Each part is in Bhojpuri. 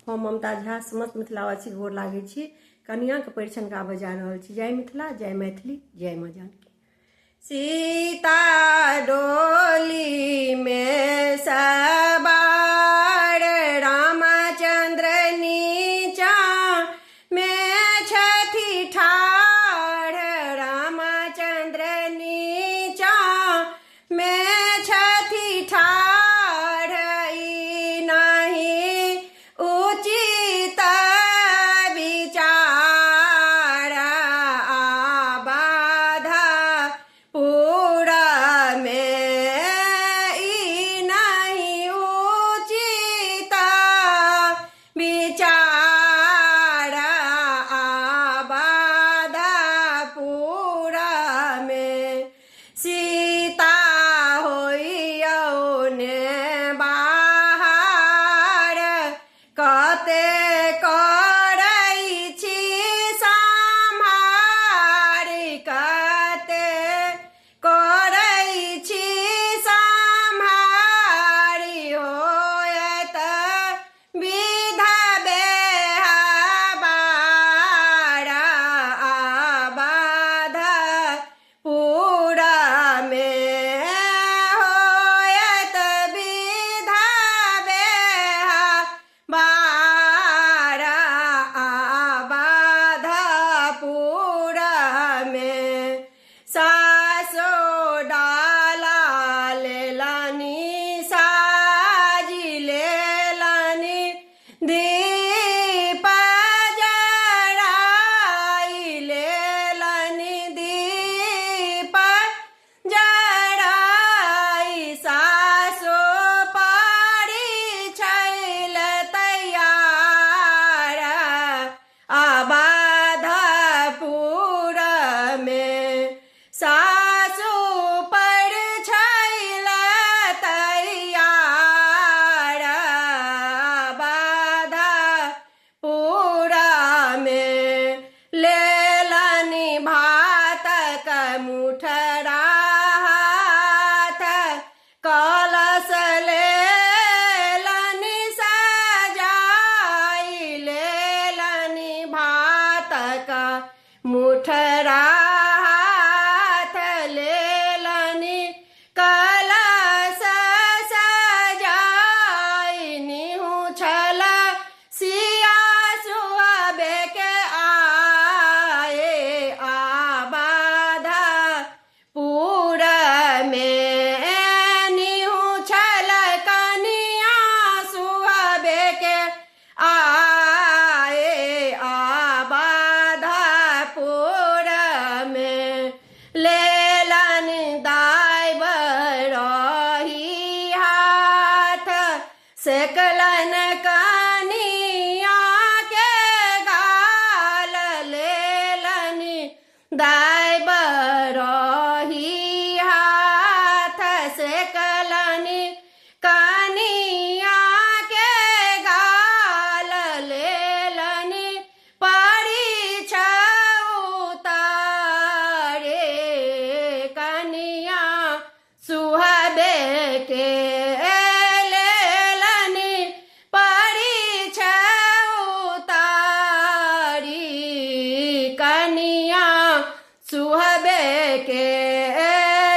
हम ममता झा समस्त मिथिलावासी गोर लागै छी। कन्या के परिछन गाबऽ जा रहल छी। जय मिथिला, जय मैथिली, जय माँ जानकी। सीता डोली में सवार रामचंद्र नीचा में छथि ठाढ़, रामचंद्र नीचा में छथि ठाढ़। ई नहीं उचित विचार बाधा पूरा में, ई नहीं उचित विचार बाधा पूरा में। सीता होइयौ ने बाहर, कते करै छी सम्हार, कते करै छी सम्हार। होयत विधा बेहबार बाधा पूरा में, होयत विधा बेहबार बाधा पूरा में। सासो डाला लेलनी साजी लेलनी, दीप जराई लेलनी दीप जराई। सासो परिछैल तैयार बाधा पूरा में। सासु परिछैल तैयार बाधा पूरा में। लेलनी भातक मुठरा हाथ, कलश लेलनी सजाई लेलनी भातक मुठरा हाथ, लेलनी कलश सजाई। निहुछल सिया सुहबे के आए बाधा पूरा में। निहुछल कनिया सुहबे के आए बाधा पूरा में। लेलन दाइब रही हाथ, सेकलन कनिया के गाल, लेलनी दाइब रही हाथ, सेकलनी कनिया के गाल, लेलनी परिछ उतारे कनिया सुहबे के, लेलनी परिछ उतारी कनिया सुहबे के।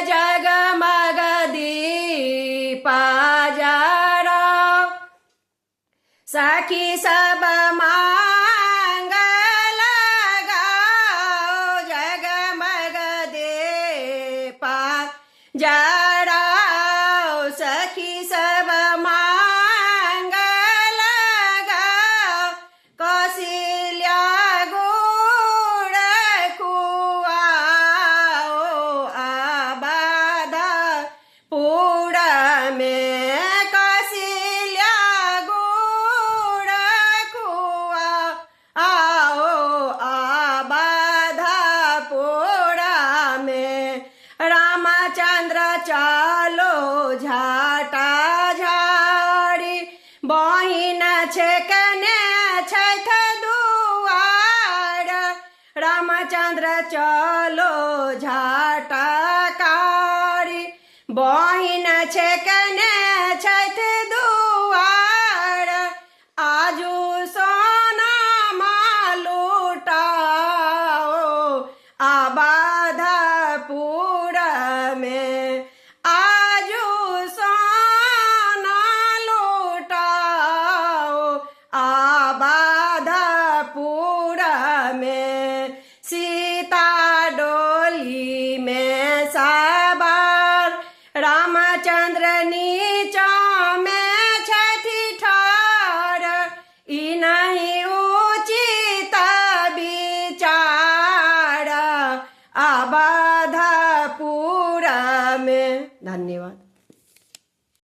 जगमग दीपा जराओ, सखी सब मांगल गाओ। जगमग दीपा जराओ, सखी सब मांगल गाओ। कौशल्या गुड़ खुआओ बाधा पूरा में। कौशल्या गुड़ खुआओ बाधा पूरा में। रामचंद्र चालो झाटा झाड़ी, बहिन छेक